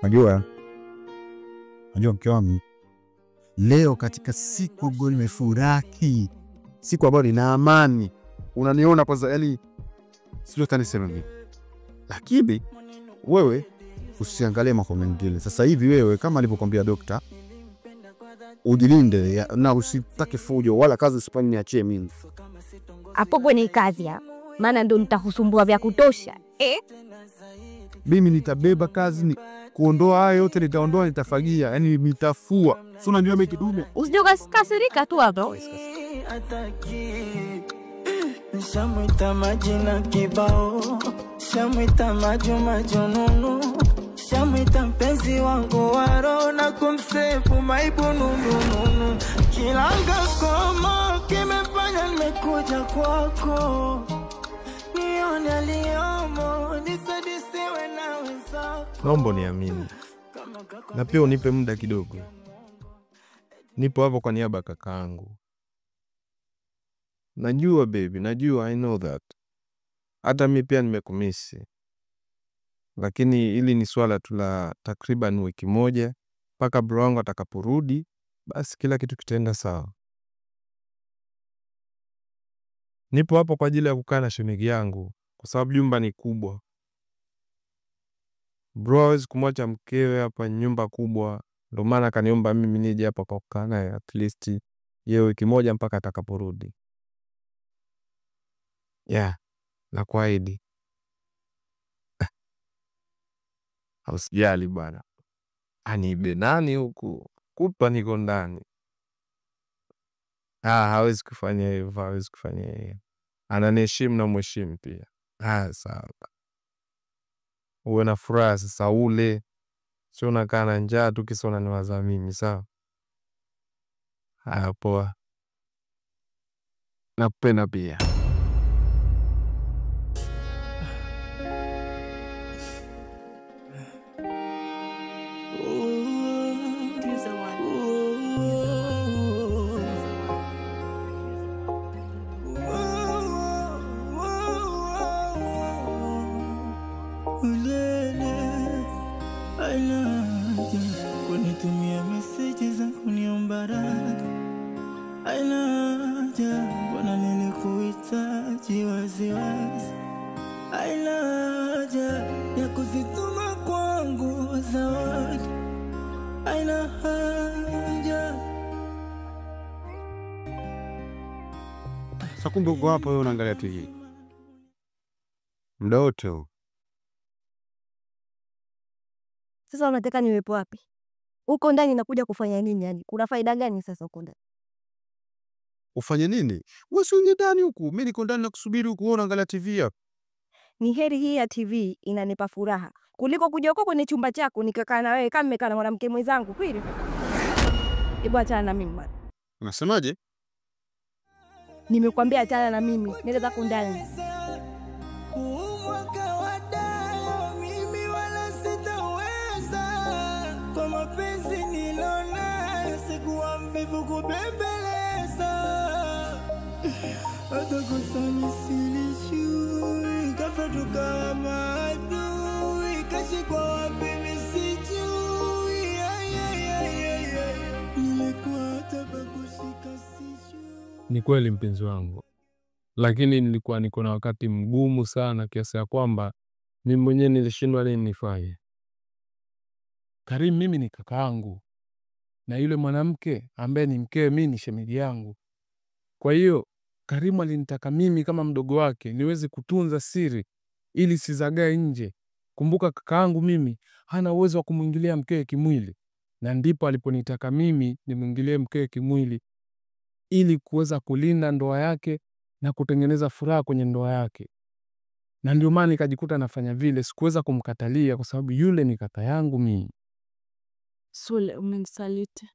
Najua mke wangu, leo katika siku ambayo nimefurahi, siku ambayo nina amani. Unaniona kwanza, yani sio tanisema mimi. Lakini wewe usiangalie mambo mengine. Sasa hivi wewe kama alivyokuambia daktari, ujilinde na usitake fujo wala kazi usifanye niachie mimi. Hapo kwenye kazi hapo. Maana ndo nitakusumbua vya kutosha. Mimi nitabeba kazi ni kuondoa hayo yote, nitaondoa, nitafagia, yani nitafua. Sio unajua mimi kidume. Usije ukasirika tu hapo. Nishamwita majina kibao, nishamwita majununu, nishamwita mpenzi wangu waro na kumsefu maibununu. Kilanga koma kimefanya nimekuja kwako, nione aliyomo nisadisiwe na wenzako. Naomba niamini na pia unipe muda kidogo. Nipo hapo kwa niaba ya kakaangu. Najua baby, najua, I know that. Hata mimi pia nimekumisi. Lakini hili ni swala tu la takriban wiki moja mpaka bro wangu atakaporudi, basi kila kitu kitaenda sawa. Nipo hapo kwa ajili ya kukaa na shemeji yangu kwa sababu nyumba ni kubwa. Bro hawezi kumwacha mkewe hapa, nyumba kubwa. Ndio maana kaniomba mimi nije hapa kwa kukaa naye at least yeye wiki moja mpaka atakaporudi. Na kuahidi. Usijali bwana. Anibe nani huku? Kutwa niko ndani. Hawezi kufanya hivyo, hawezi kufanya hivyo. Ananiheshimu na mheshimu pia. Sawa. Uwe na furaha sasa ule. Sio unakaa na njaa tu kisa unaniwaza mimi, sawa? Poa. Nakupenda pia. Kunitumia message za kuniomba radhi. Ainaja, bwana nilikuhitaji waziwazi. Ainaja, ya kuzituma kwangu zawadi. Ainaja. Sasa kumbe uko hapo wewe unaangalia TV. Mdoto. Sasa unataka niwepo wapi? Uko ndani nakuja kufanya nini yani? Kuna faida gani sasa uko ndani? Ufanye nini? Wewe si unje ndani huku. Mimi niko ndani nakusubiri huku wewe unaangalia TV hapo. Ni heri hii ya TV inanipa furaha kuliko kuja huko kwenye chumba chako nikakaa na wewe kama nimekaa na mwanamke mwenzangu kweli. Hebu achana na mimi bwana. Unasemaje? Nimekwambia achana na mimi. Nenda zako ndani. Kubembeleza hata kusanya silishui kafaduka maadui kashikwa wapi misijui nilikuwa hata pakushika sijui. Ni kweli mpenzi wangu, lakini nilikuwa niko na wakati mgumu sana kiasi ya kwamba mimi mwenyewe nilishindwa nini nifanye. Karim mimi ni kakaangu na yule mwanamke ambaye ni mkewe mimi ni shemeji yangu. Kwa hiyo Karim alinitaka mimi kama mdogo wake niweze kutunza siri ili sizagae nje. Kumbuka kakaangu mimi hana uwezo wa kumuingilia mkewe kimwili, na ndipo aliponitaka mimi nimuingilie mkewe kimwili ili kuweza kulinda ndoa yake na kutengeneza furaha kwenye ndoa yake. Na ndio maana nikajikuta nafanya vile, sikuweza kumkatalia kwa sababu yule ni kaka yangu mimi. Sule, umenisaliti.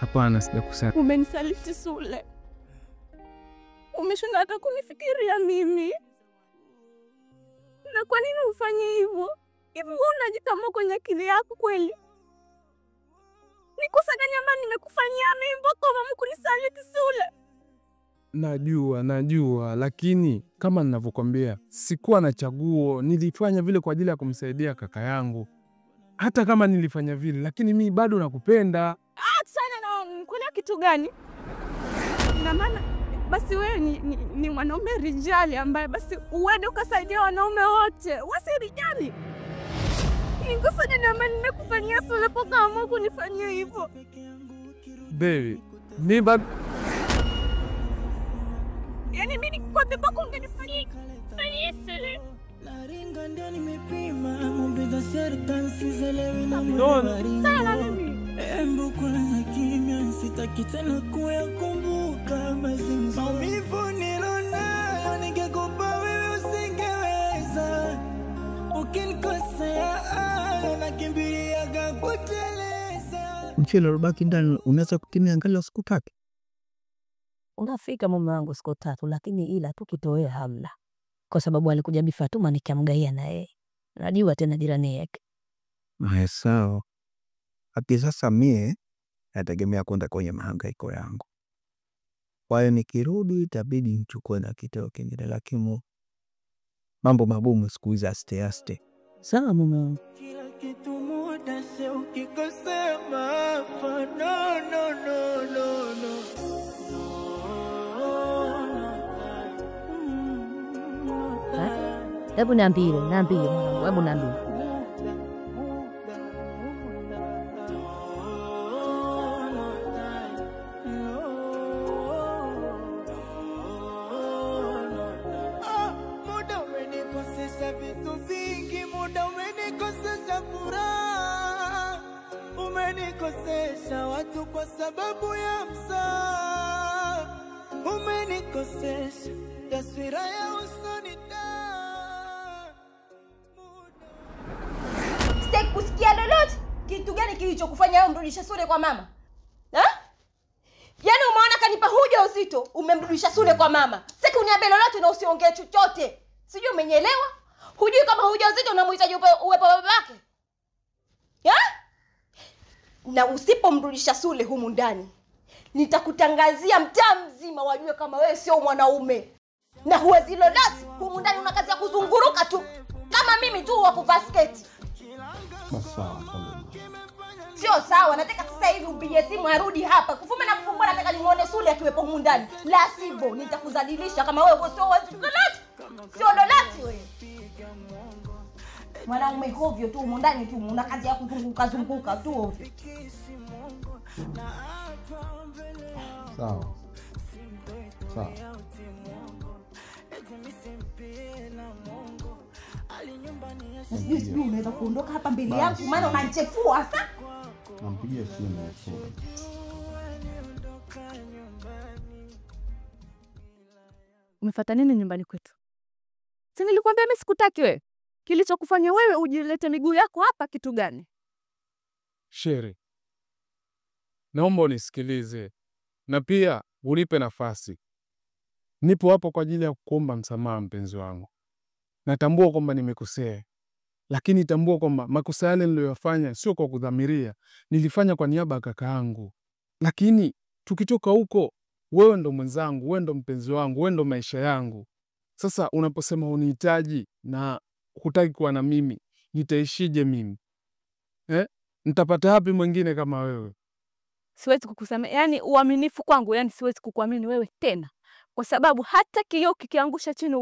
Hapana, sijakusema. Umenisaliti Sule. Umeshinda hata kunifikiria mimi. Na kwa nini ufanye hivyo? Hivi unajitambua kwenye akili yako kweli? Nikosa gani ambayo nimekufanyia mimi mpaka kunisaliti Sule? Najua, lakini kama ninavyokuambia, sikuwa na chaguo. Nilifanya vile kwa ajili ya kumsaidia kaka yangu. Hata kama nilifanya vile, lakini mimi bado nakupenda. Sana na kuna kitu gani? Ina maana basi wewe ni mwanaume rijali ambaye basi uende ukasaidia wanaume wote. Wewe si rijali. Ningefanya na maana nimekufanyia sura poka kama kunifanyia hivyo. Baby, ni bado Yaani mimi kwa baba ungenifanyia sile. Naringa ndio nimepima mbeza serikali sizelewi na Sana mimi. Embu kwa kimya sitaki tena kuyakumbuka maumivu nilionayo ningekupa wewe usingeweza ukinikosea nakimbilia kuteleza. Mchele ulobaki ndani unaweza kutimia angalau siku 3. Unafika mume wangu siku 3, lakini ila tu kitowea hamna. Kwa sababu alikuja Bi Fatuma nikamgaia na yeye. Najua tena jirani yake. Sawa. Hadi sasa mie nategemea kwenda kwenye mahangaiko yangu. Kwa hiyo nikirudi itabidi nichukue na kitoo kingine, lakini mambo magumu siku hizi aste. Sawa mume wangu. Kila kitu muda sio ukikosea maafa. No. Hebu niambie mwanangu, hebu niambie. Muda umenikosesha vitu vingi, muda umenikosesha furaha, umenikosesha watu kwa sababu ya msaa, umenikosesha taswira ya usoni. Sitaki kusikia lolote. Kitu gani kilichokufanya wewe mrudisha Sule kwa mama? Yaani umeona kanipa huja uzito, umemrudisha Sule kwa mama. Sitaki uniambie lolote na usiongee chochote. Sijui umenyelewa? Hujui kama huja uzito unamhitaji uwepo babake? Na usipomrudisha Sule humu ndani, nitakutangazia mtaa mzima wajue kama wewe sio mwanaume. Na huwezi lolote, humu ndani una kazi ya kuzunguruka tu. Kama mimi tu wa kuvaa sketi. Sawa. Sio sawa, nataka sasa hivi upige simu arudi hapa. Kufuma na kufumbua nataka nimuone Sule akiwepo humu ndani. La sivyo nitakuzadilisha kama wewe sio lolote. Sio lolote wewe. Mwanaume hovyo tu humu ndani tu, una kazi ya kuzunguka tu hovyo. Sawa. Sijui unaweza kuondoka hapa mbele yangu maana unanichefua sasa. Nampigia simu Sule. Umefuata nini nyumbani kwetu? Si nilikwambia mimi sikutaki wewe. Kilichokufanya wewe ujilete miguu yako hapa kitu gani? Shere, naomba unisikilize na pia unipe nafasi. Nipo hapo kwa ajili ya kukuomba msamaha mpenzi wangu. Natambua kwamba nimekosea, lakini tambua kwamba makosa yale niliyofanya sio kwa kudhamiria, nilifanya kwa niaba ya kaka yangu. Lakini tukitoka huko, wewe ndo mwenzangu, wewe ndo mpenzi wangu, wewe ndo maisha yangu. Sasa unaposema unihitaji na hutaki kuwa na mimi, nitaishije mimi? Nitapata wapi mwingine kama wewe? Siwezi kukusamea, yani uaminifu kwangu, yani siwezi kukuamini wewe tena. Kwa sababu hata kioo kikiangusha chini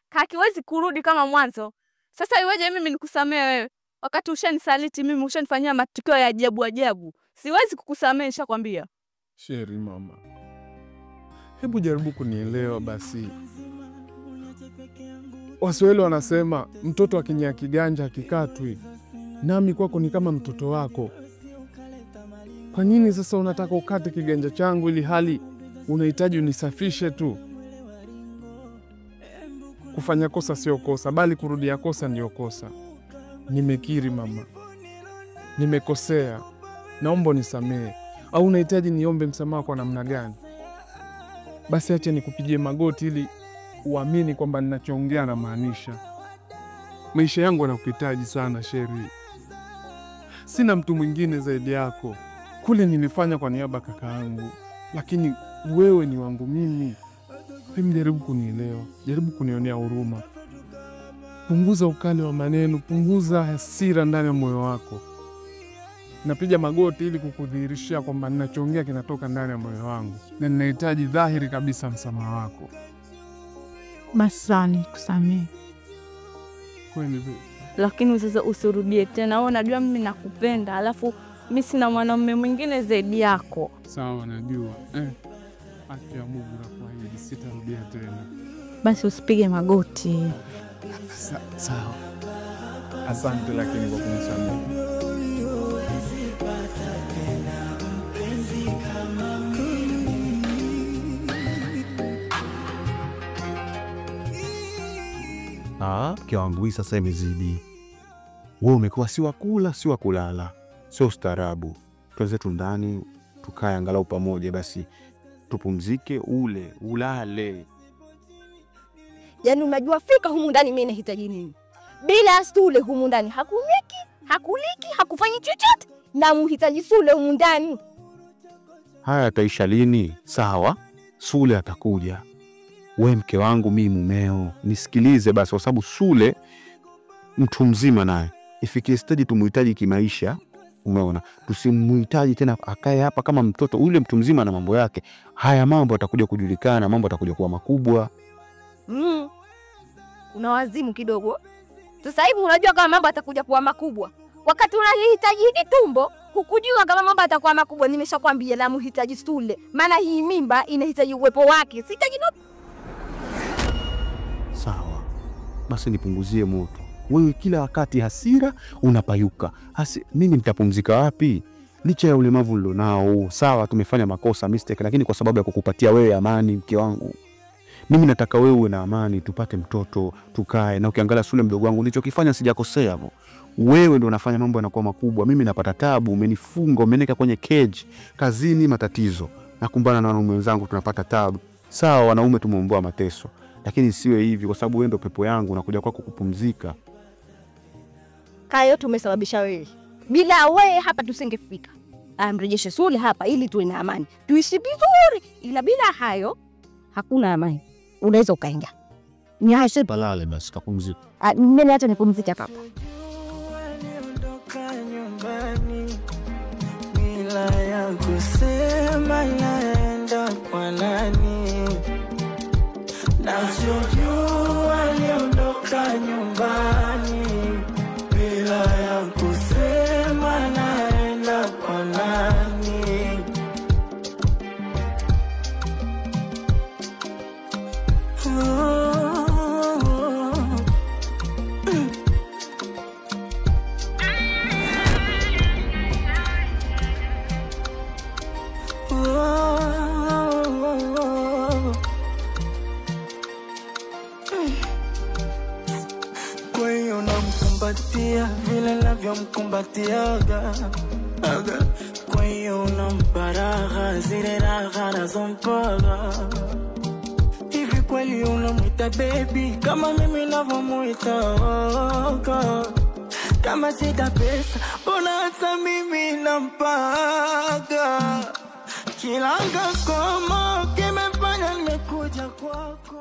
hakiwezi kurudi kama mwanzo. Sasa iweje mimi nikusamea wewe wakati ushanisaliti mimi, ushanifanyia matukio ya ajabu? Siwezi kukusamea, nishakwambia. Sheri mama, hebu jaribu kunielewa basi. Waswahili wanasema mtoto akinyia kiganja hakikatwi. Nami kwako ni kama mtoto wako. Kwa nini sasa unataka ukate kiganja changu ili hali unahitaji unisafishe tu? Kufanya kosa sio kosa, bali kurudia kosa ndio kosa. Nimekiri mama, nimekosea, naomba unisamehe. Au unahitaji niombe msamaha kwa namna gani? Basi acha nikupigie magoti ili uamini kwamba ninachoongea na maanisha. Maisha yangu yanakuhitaji sana Sheri. Sina mtu mwingine zaidi yako. Kule nilifanya kwa niaba kaka yangu, lakini wewe ni wangu mimi. Hebu jaribu kunielewa, jaribu kunionea huruma. Punguza ukali wa maneno, punguza hasira ndani ya moyo wako. Napiga magoti ili kukudhihirishia kwamba ninachoongea kinatoka ndani ya moyo wangu, na ninahitaji dhahiri kabisa msamaha wako. Masani kusamehe. Kweli. Lakini sasa usirudie tena. Wewe unajua mimi nakupenda, alafu mimi sina mwanaume mwingine zaidi yako. Sawa, najua. Haki ya Mungu nakuahidi sitarudia tena. Basi usipige magoti. Sawa. Asante lakini kwa kunisamehe. Mke wangu hii sasa imezidi. Wewe umekuwa si wa kula, si wa kulala. Sio ustaarabu. Tuanze tu ndani, tukae angalau pamoja basi. Tupumzike, ulale. Yaani unajua fika humu ndani mimi nahitaji nini? Bila Sule humu ndani hakuniki, hakuliki, hakufanyi chochote. Na muhitaji Sule humu ndani. Haya yataisha lini? Sawa, Sule atakuja. Wewe mke wangu, mimi mumeo. Nisikilize basi, kwa sababu Sule mtu mzima naye. Ifikie stage tumuhitaji kimaisha. Umeona? Tusimuhitaji tena akae hapa kama mtoto. Ule mtu mzima na mambo yake. Haya mambo atakuja kujulikana, mambo atakuja kuwa makubwa. Unawazimu kidogo. Sasa hivi unajua kama mambo atakuja kuwa makubwa. Wakati unahitaji hili tumbo, hukujua kama mambo atakuwa makubwa. Nimeshakwambia la muhitaji Sule. Maana hii mimba inahitaji uwepo wake. Sihitaji Sawa. Basi nipunguzie moto. Wewe kila wakati hasira unapayuka. Mimi nitapumzika wapi? Licha ya ulemavu nilionao. Sawa, tumefanya makosa, mistake, lakini kwa sababu ya kukupatia wewe amani mke wangu. Mimi nataka wewe uwe na amani, tupate mtoto, tukae. Na ukiangalia Sule mdogo wangu nilichokifanya sijakosea hapo. Wewe ndio unafanya mambo yanakuwa makubwa. Mimi napata tabu, umenifunga, umeniweka kwenye cage. Kazini matatizo. Nakumbana na wanaume wenzangu tunapata tabu. Sawa, wanaume tumeomboa mateso. Lakini siwe hivi kwa sababu wewe ndio pepo yangu, nakuja kwako kupumzika. Kayo tumesababisha wewe. Bila wewe hapa tusingefika. Amrejeshe Sule hapa ili tuwe na amani. Tuishi vizuri. Ila bila hayo hakuna amani. Unaweza ukaingia. Ni hashe Balale basi kapumzika. Mimi acha nipumzike hapa. Niondoka nyumbani bila ya kusema naenda kwa nani. Najua niondoka nyumbani bila ya kusema naenda kwa nani. Kwa hiyo namkumbatia vile navyomkumbatiaga. Kwa hiyo unampa raha zile raha nazompaga. Hivi kweli unamwita baby kama mimi navyomuita? Kama sita pesa mbona hata mimi nampaga? Kilanga koma kimefanya nimekuja kwako.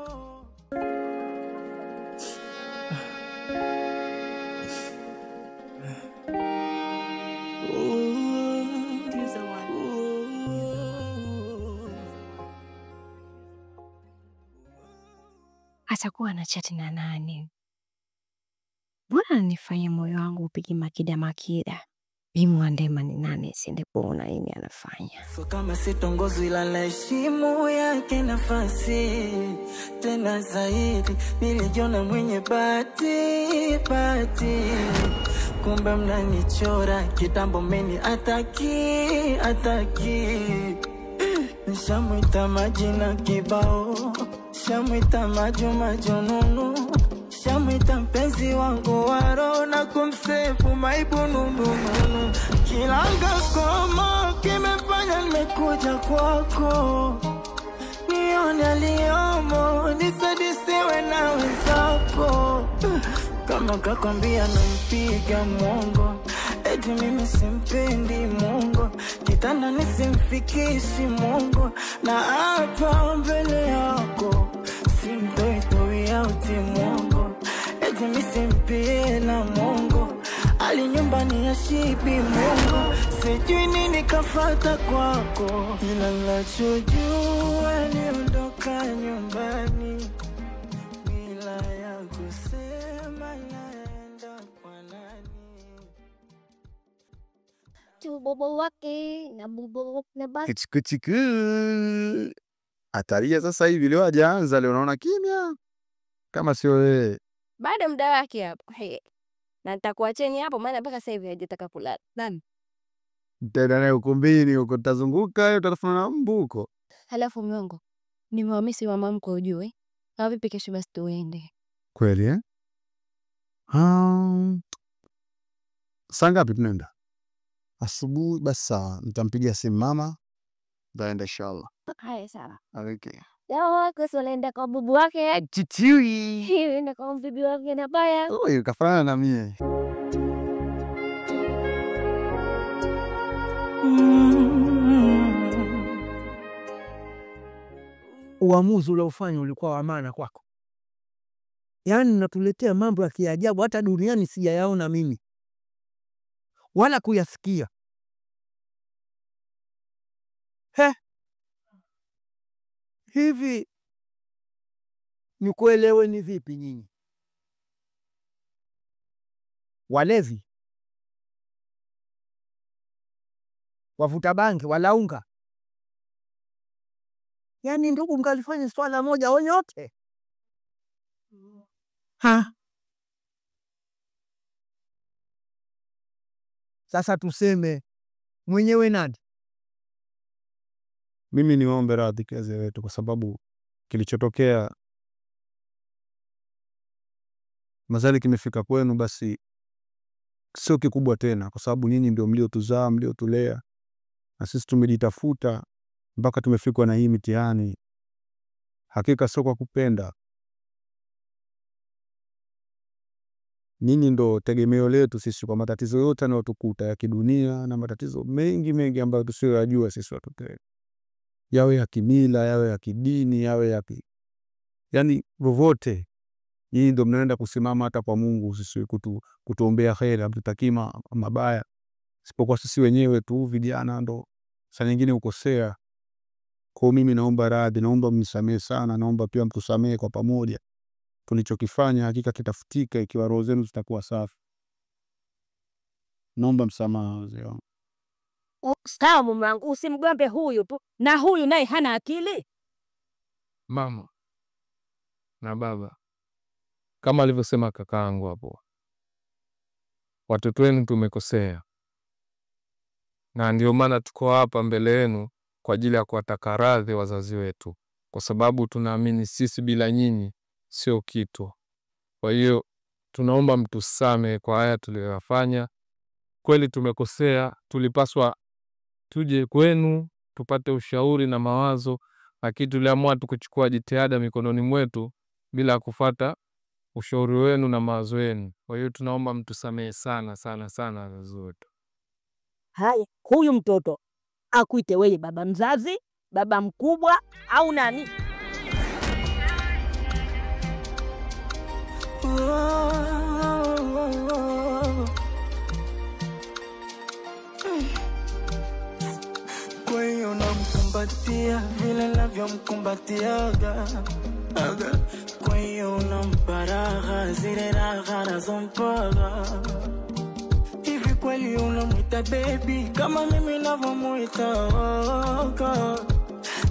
Atakuwa na chati na nani? Mbona nifanye moyo wangu upige makida? Bimu andema ni nani siende kuona nini anafanya. So kama sitongozi ila naheshimu yake nafasi. Tena zaidi nilijiona mwenye bahati. Kumbe mnanichora kitambo meni ataki. Nishamwita majina kibao. Shamwita majununu. Shamwita mpenzi wangu waro na kumsefu maibununu. Kilanga koma kimefanya nimekuja kwako. Nione aliyomo nisadisiwe na wenzako. Kama kakwambia nampiga mwongo eti mimi simpendi Mungu, kitanda nisimfikishi Mungu, na hapa mbele yako simtoi yauti Mungu, eti mimi simpenda Mungu, ali nyumbani ya shibi Mungu, sijui nini kafata kwako, ila nachojua niondoka nyumbani bila ya kusema naenda kwa nani. Bobo wake na bobo na basi. Kichikichiku. Atalia sasa hivi leo hajaanza, leo naona kimya. Kama sio wewe. Baada muda wake hapo. Na nitakuacheni hapo maana mpaka sasa hivi hajataka kulala. Nani? Tena naye ukumbini huko tutazunguka, utatafuna na mbu huko. Halafu miongo. Nimewamisi mama mko ujue. Na vipi kesho basi tuende? Kweli eh? Saa ngapi tunaenda? Asubuhi basi sawa, nitampigia simu mama. Ndaenda inshallah. Haya sawa. Okay. Leo wako solenda kwa bubu wake. Chichiwi. Hivi na kwa bibi wake na baya. Oi, kafanana na mie. Uamuzi uliofanya ulikuwa wa maana kwako. Yaani natuletea mambo ya kiajabu hata duniani sijayaona mimi. Wala kuyasikia. Hivi nikuelewe ni vipi nyinyi? Walevi, wavuta bangi, walaunga. Yaani ndugu mkalifanya swala moja onyote. Sasa tuseme mwenyewe nani? Mimi niombe radhi kazi wetu kwa sababu kilichotokea mazali kimefika kwenu, basi sio kikubwa tena kwa sababu nyinyi ndio mliotuzaa, mliotulea, na sisi tumejitafuta mpaka tumefikwa na hii mitihani. Hakika sio kwa kupenda. Nyinyi ndo tegemeo letu sisi kwa matatizo yote yanayotukuta ya kidunia na matatizo mengi ambayo tusiyojua sisi watoto wetu. Yawe ya kimila, yawe ya kidini, yawe ya yani vovote. Nyinyi ndo mnaenda kusimama hata kwa Mungu sisi kutuombea kheri, hatutaki mabaya. Sipokuwa sisi wenyewe tu vijana ndo saa nyingine ukosea. Kwa mimi naomba radhi, naomba mnisamehe sana, naomba pia mtusamehe kwa pamoja. Tulichokifanya hakika kitafutika ikiwa roho zenu zitakuwa safi. Naomba msamaha wazee wangu. Sawa mume wangu, usimgombe huyu tu. Na huyu naye hana akili. Mama na baba, kama alivyosema kakaangu hapo, watoto wenu tumekosea, na ndio maana tuko hapa mbele yenu kwa ajili ya kuwataka radhi wazazi wetu, kwa sababu tunaamini sisi bila nyinyi sio kitu. Kwa hiyo tunaomba mtusame kwa haya tuliyofanya. Kweli tumekosea, tulipaswa tuje kwenu tupate ushauri na mawazo, lakini tuliamua tukuchukua jitihada mikononi mwetu bila kufuata ushauri wenu na mawazo yenu. Kwa hiyo tunaomba mtusamehe sana wazazi wetu. Haya, huyu mtoto akuite wewe baba mzazi, baba mkubwa au nani? Kwa hiyo namkumbatia vile navyomkumbatiaga. Kwa hiyo unampa raha zile raha nazompaga. Hivi kweli unamwita baby kama mimi navyomuita?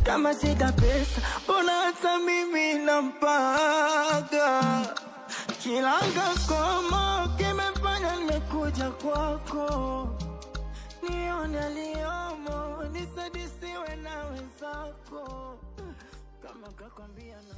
Kama sita pesa mbona hata mimi nampaga? Kilanga koma kimefanya nimekuja kwako, nione aliyomo nisadisiwe na wenzako. Kama kakwambia na